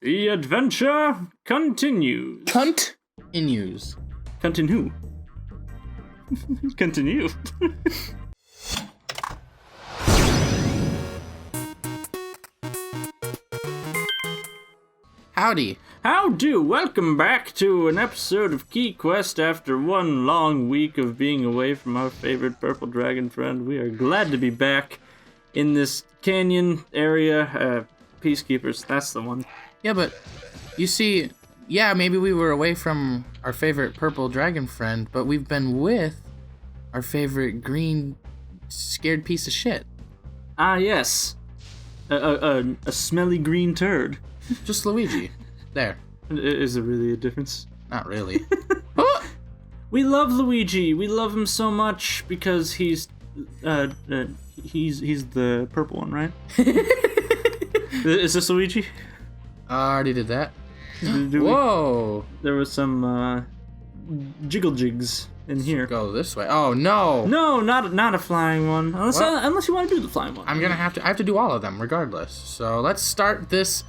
The adventure continues. Continues. Continue. Continue. Howdy. How do? Welcome back to an episode of KeyQuest after one long week of being away from our favorite purple dragon friend. We are glad to be back in this canyon area. Peacekeepers, that's the one. Yeah, but you see, maybe we were away from our favorite purple dragon friend, but we've been with our favorite green scared piece of shit. Ah, yes. A smelly green turd. Just Luigi. There. Is there really a difference? Not really. We love Luigi. We love him so much because he's the purple one, right? Is this Luigi? I already did that. Whoa! There was some jiggle jigs in here. Go this way. Oh no! No, not a flying one. Unless you want to do the flying one. I have to do all of them regardless. So let's start this.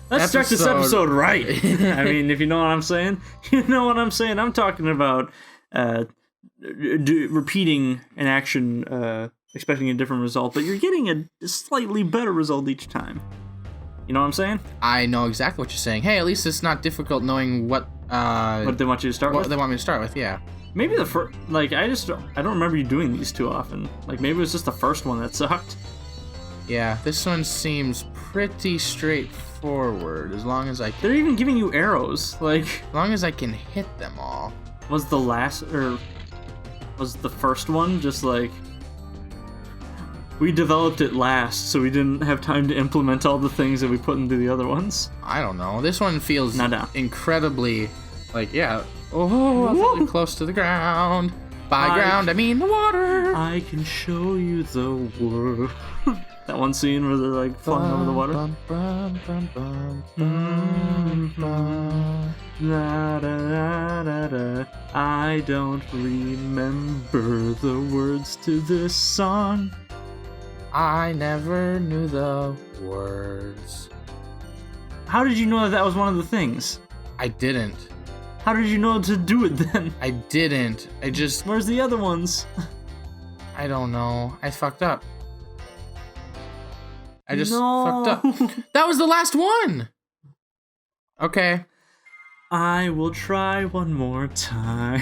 Start this episode right. I mean, if you know what I'm saying, you know what I'm saying. I'm talking about repeating an action, expecting a different result, but you're getting a slightly better result each time. You know what I'm saying? I know exactly what you're saying. Hey, at least it's not difficult knowing what they want you to start with. What they want me to start with, yeah. Maybe the first, I don't remember you doing these too often. Like maybe it was just the first one that sucked. Yeah, this one seems pretty straightforward as long as They're even giving you arrows, as long as I can hit them all. Was the first one just like we developed it last, so we didn't have time to implement all the things that we put into the other ones? I don't know. This one feels incredibly I'm really close to the ground. By ground, I mean the water. I can show you the world. That one scene where they're like flying over the water. I don't remember the words to this song. I never knew the words. How did you know that was one of the things? I didn't. How did you know to do it then? I didn't. Where's the other ones? I don't know. I fucked up. Fucked up. That was the last one! Okay. I will try one more time.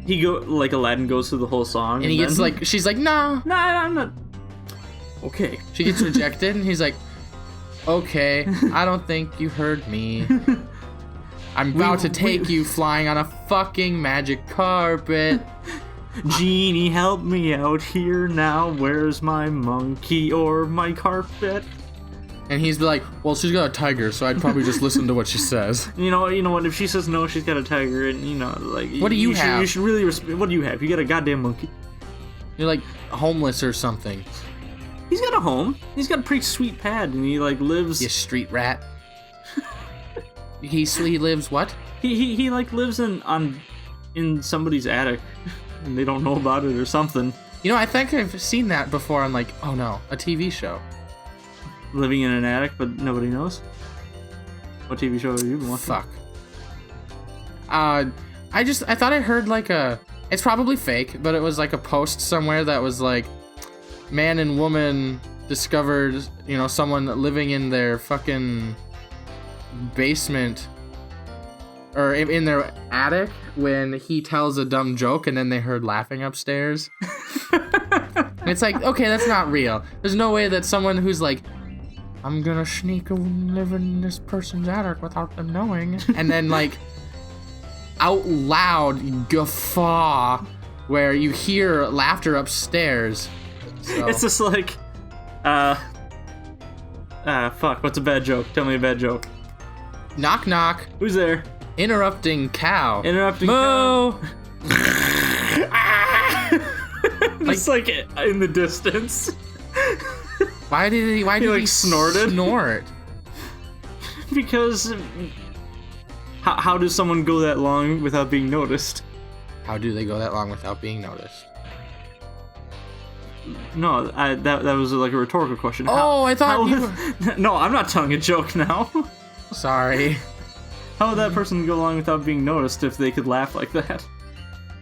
Aladdin goes through the whole song. And he gets she's like, nah, I'm not. Okay. She gets rejected and he's like, okay, I don't think you heard me. I'm about to take you flying on a fucking magic carpet. Genie, help me out here now. Where's my monkey or my carpet? And he's like, well, she's got a tiger, so I'd probably just listen to what she says. You know what? If she says no, she's got a tiger, and what do you have? You should really respect. What do you have? You got a goddamn monkey. You're like homeless or something. He's got a home. He's got a pretty sweet pad, and he lives. You street rat. He lives what? He lives in somebody's attic, and they don't know about it or something. You know, I think I've seen that before on a TV show. Living in an attic, but nobody knows. What TV show have you been watching? Fuck. I thought I heard it's probably fake, but it was a post somewhere that was man and woman discovered, someone living in their fucking basement or in their attic when he tells a dumb joke and then they heard laughing upstairs. It's okay, that's not real. There's no way that someone who's I'm gonna sneak and live in this person's attic without them knowing. And then out loud guffaw where you hear laughter upstairs. So. It's just fuck, what's a bad joke? Tell me a bad joke. Knock knock. Who's there? Interrupting cow. Interrupting Moo! cow. Just in the distance. Why did he snorted? Snort? Because how does someone go that long without being noticed? How do they go that long without being noticed? No, that was like a rhetorical question. I thought No, I'm not telling a joke now. Sorry. How would that person go along without being noticed if they could laugh like that?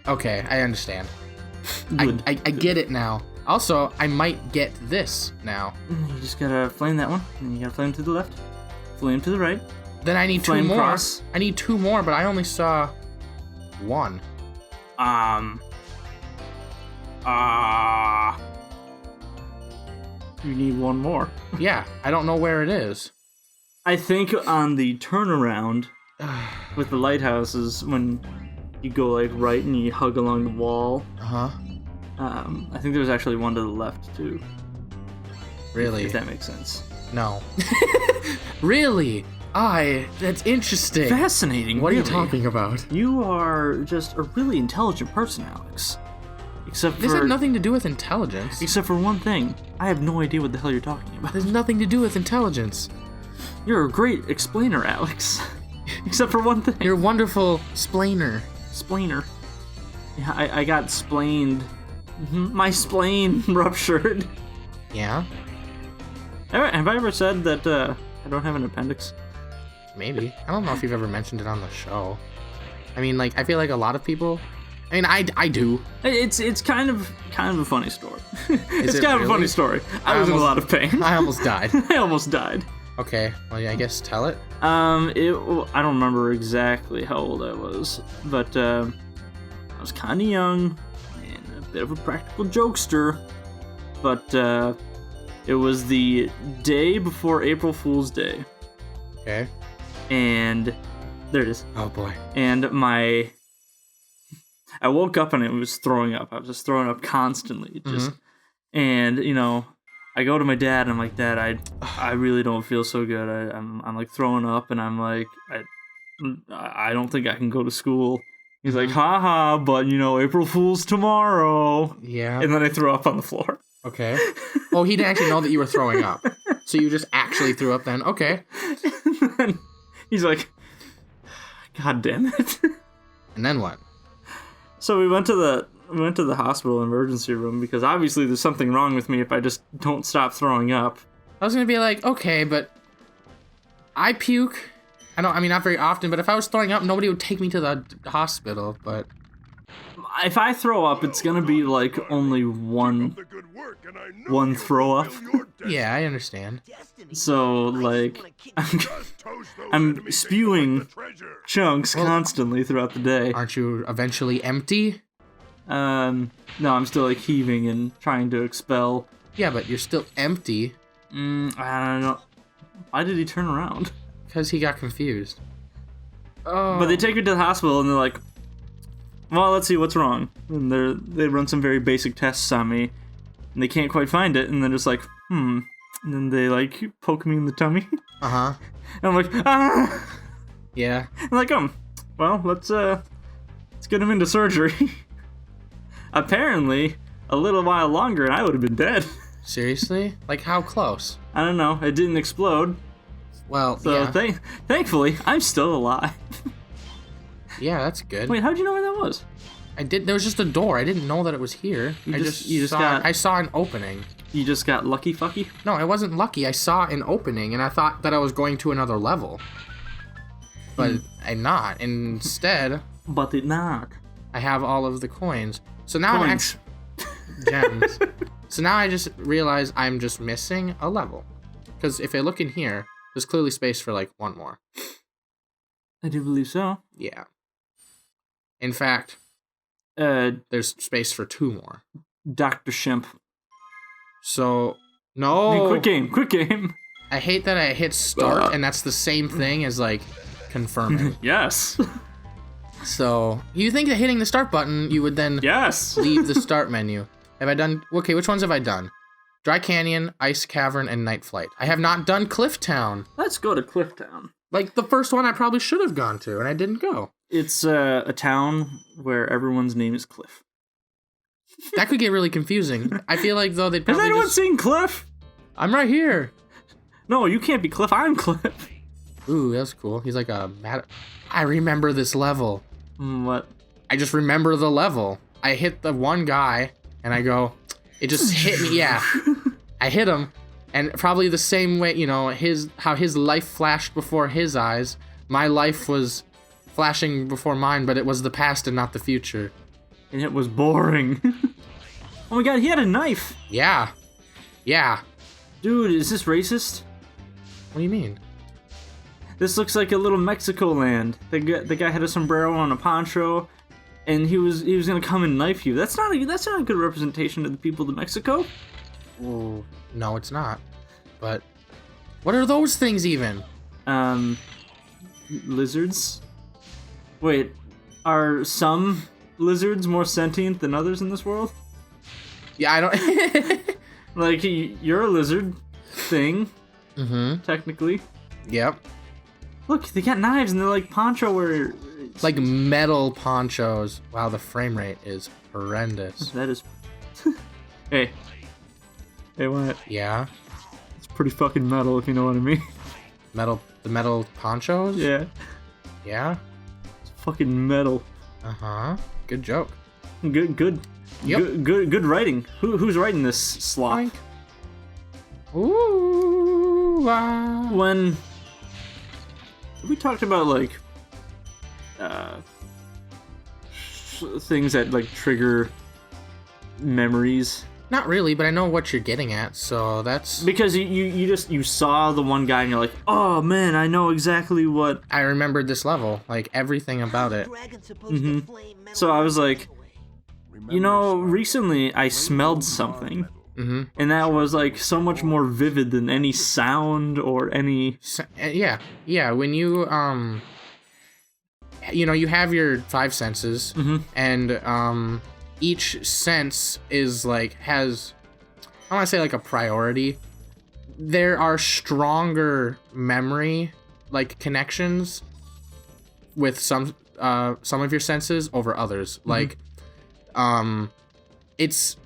Okay, I understand. Good. I get it now. Also, I might get this now. You just gotta flame that one, and you gotta flame to the left, flame to the right. Then I need Flame two more. cross. I need two more, but I only saw one. You need one more. Yeah, I don't know where it is. I think on the turnaround with the lighthouses, when you go like right and you hug along the wall. Uh-huh. I think there's actually one to the left too. Really? If that makes sense. No. Really? That's interesting. Fascinating. What are you really. talking about? You are just a really intelligent person, Alex. Except This for had nothing to do with intelligence. Except for one thing. I have no idea what the hell you're talking about. There's nothing to do with intelligence. You're a great explainer, Alex. Except for one thing. You're a wonderful splainer. Splainer. Yeah, I got splaned. My spleen ruptured. Yeah? Have I ever said that I don't have an appendix? Maybe. I don't know if you've ever mentioned it on the show. I mean, like, I feel like a lot of people... I mean, I do. It's kind of a funny story. It's it kind of a really? funny story. I was in a lot of pain. I almost died. I almost died. Okay, well, yeah, I guess tell it. I don't remember exactly how old I was, but I was kind of young and a bit of a practical jokester. But it was the day before April Fool's Day, Okay. and there it is. Oh, boy. And I woke up and it was throwing up. I was just throwing up constantly, and I go to my dad and I'm like, Dad, I really don't feel so good. I'm like throwing up, and I'm like, I don't think I can go to school. He's like, haha, but April Fool's tomorrow. Yeah. And then I threw up on the floor. Okay. Oh, he didn't actually know that you were throwing up. So you just actually threw up then? Okay. And then he's like, God damn it. And then what? So we went to the hospital emergency room because obviously there's something wrong with me if I just don't stop throwing up. I was gonna be like, okay, but I puke. I mean, not very often, but if I was throwing up, nobody would take me to the hospital, but... If I throw up, it's gonna be like only one throw up. Yeah, I understand. So like, I'm spewing chunks constantly throughout the day. Aren't you eventually empty? No, I'm still like heaving and trying to expel. Yeah, but you're still empty. I don't know. Why did he turn around? Because he got confused. Oh. But they take me to the hospital and they're like, well, let's see what's wrong. And they run some very basic tests on me, and they can't quite find it. And they're just like, And then they like poke me in the tummy. Uh-huh. And I'm like, ah. Yeah. I'm like, well, let's get him into surgery. Apparently, a little while longer, and I would have been dead. Seriously? Like, how close? I don't know. It didn't explode. Well, So yeah. Thankfully, I'm still alive. Yeah, that's good. Wait, how'd you know where that was? There was just a door. I didn't know that it was here. I saw an opening. You just got lucky fucky? No, I wasn't lucky. I saw an opening, and I thought that I was going to another level. But I'm not. Instead... But it not. I have all of the coins. So now I'm Coins. gems. So now I just realize I'm just missing a level. Because if I look in here, there's clearly space for like one more. I do believe so. Yeah. In fact, there's space for two more. Dr. Shemp. So, no. Hey, quick game. I hate that I hit start, and that's the same thing as like confirming. Yes. So, you think that hitting the start button, you would then leave the start menu. Have I done... Okay, which ones have I done? Dry Canyon, Ice Cavern, and Night Flight. I have not done Cliff Town. Let's go to Cliff Town. Like, the first one I probably should have gone to, and I didn't go. It's a town where everyone's name is Cliff. That could get really confusing. I feel like, though, they'd probably Has anyone seen Cliff? I'm right here. No, you can't be Cliff. I'm Cliff. Ooh, that's cool. He's like I remember this level. What? I just remember the level. I hit the one guy, and I go, It just hit me. Yeah, I hit him, and probably the same way, how his life flashed before his eyes. My life was flashing before mine, but it was the past and not the future. And it was boring. Oh my god, he had a knife. Yeah. Dude, is this racist? What do you mean? This looks like a little Mexico land. The guy had a sombrero on a poncho, and he was gonna come and knife you. That's not a good representation of the people of Mexico. Well, no, it's not. But what are those things even? Lizards? Wait, are some lizards more sentient than others in this world? Yeah, I don't... Like, you're a lizard thing, technically. Yep. Look, they got knives and they're like poncho wearers. Like metal ponchos. Wow, the frame rate is horrendous. That is... Hey, what? Yeah? It's pretty fucking metal, if you know what I mean. The metal ponchos? Yeah. Yeah? It's fucking metal. Uh-huh. Good joke. Good. Yep. Good writing. Who's writing this slop? Ooh. When we talked about like things that like trigger memories. Not really, but I know what you're getting at, so that's... Because you saw the one guy and you're like, oh man, I know exactly what... I remembered this level, like everything about it. So I was like, recently I smelled something. And that was like so much more vivid than any sound or any... Yeah, when you, you have your 5 senses, and, each sense is like has, I want to say like a priority. There are stronger memory like connections with some of your senses over others. Like, it's,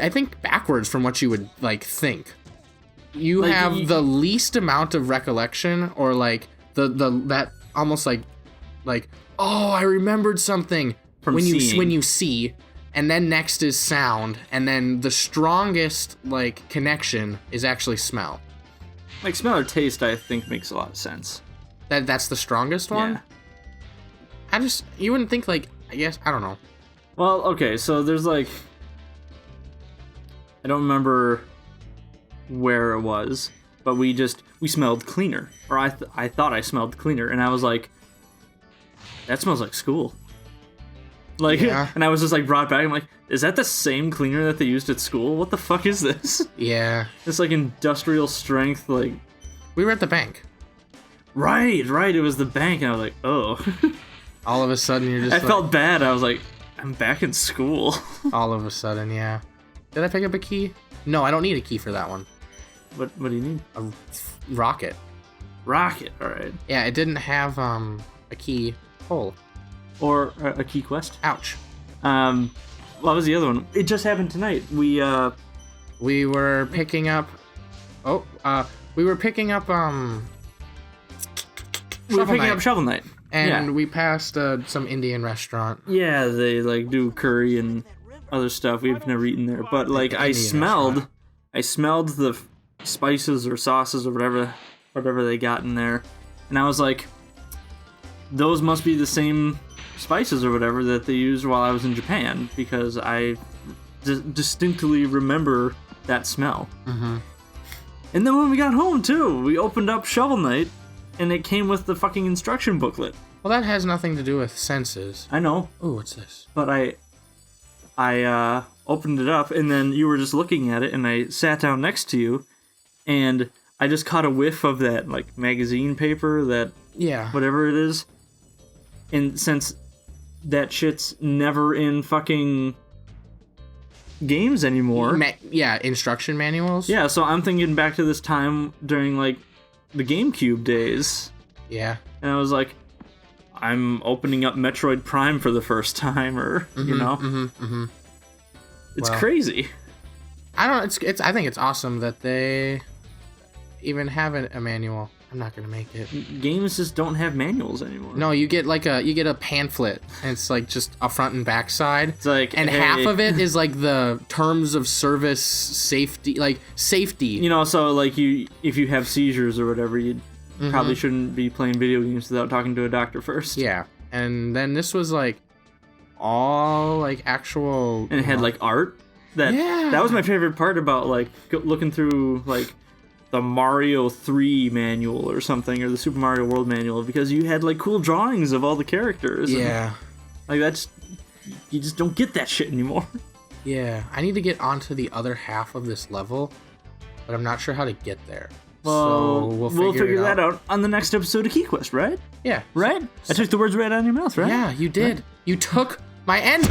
I think, backwards from what you would like think. You like, have the least amount of recollection, or like that almost like oh, I remembered something. When you see, and then next is sound, and then the strongest like connection is actually smell. Like smell or taste, I think makes a lot of sense. That's the strongest one? Yeah. You wouldn't think like, I guess, I don't know. Well, okay, so there's like, I don't remember where it was, but we smelled cleaner, or I thought I smelled cleaner, and I was like, that smells like school. Like, yeah. And I was just like brought back. I'm like, is that the same cleaner that they used at school? What the fuck is this? Yeah. It's like industrial strength, like. We were at the bank. Right. It was the bank, and I was like, oh. All of a sudden, you're just. I felt bad. I was like, I'm back in school. All of a sudden, yeah. Did I pick up a key? No, I don't need a key for that one. What do you need? A rocket. Rocket. All right. Yeah, it didn't have a key hole. Or a KeyQuest. Ouch. What was the other one? It just happened tonight. We were picking up. We were picking up. Shovel Knight. And we passed some Indian restaurant. Yeah, they like do curry and other stuff. We've never eaten there, but like I smelled the spices or sauces or whatever they got in there, and I was like, those must be the same spices or whatever that they used while I was in Japan, because I distinctly remember that smell. And then when we got home too, we opened up Shovel Knight, and it came with the fucking instruction booklet. Well, that has nothing to do with senses. I know. Ooh, what's this? But I opened it up, and then you were just looking at it, and I sat down next to you, and I just caught a whiff of that like magazine paper, that whatever it is. And since that shit's never in fucking games anymore. Instruction manuals. Yeah, so I'm thinking back to this time during like the GameCube days. Yeah. And I was like, I'm opening up Metroid Prime for the first time, or it's crazy. I think it's awesome that they even have a manual. I'm not gonna make it. Games just don't have manuals anymore. No, you get a pamphlet, and it's like just a front and back side. It's like, and hey, half of it is like the terms of service, safety, like safety. You know, so like if you have seizures or whatever, you probably shouldn't be playing video games without talking to a doctor first. Yeah, and then this was like all like actual. And it had like art. That was my favorite part about like looking through like the Mario 3 manual or something, or the Super Mario World manual, because you had like cool drawings of all the characters. Yeah. And, like you just don't get that shit anymore. Yeah, I need to get onto the other half of this level, but I'm not sure how to get there. Well, so we'll figure that out on the next episode of KeyQuest, right? Yeah. Right? I took the words right out of your mouth, right? Yeah, you did. Right? You took my end.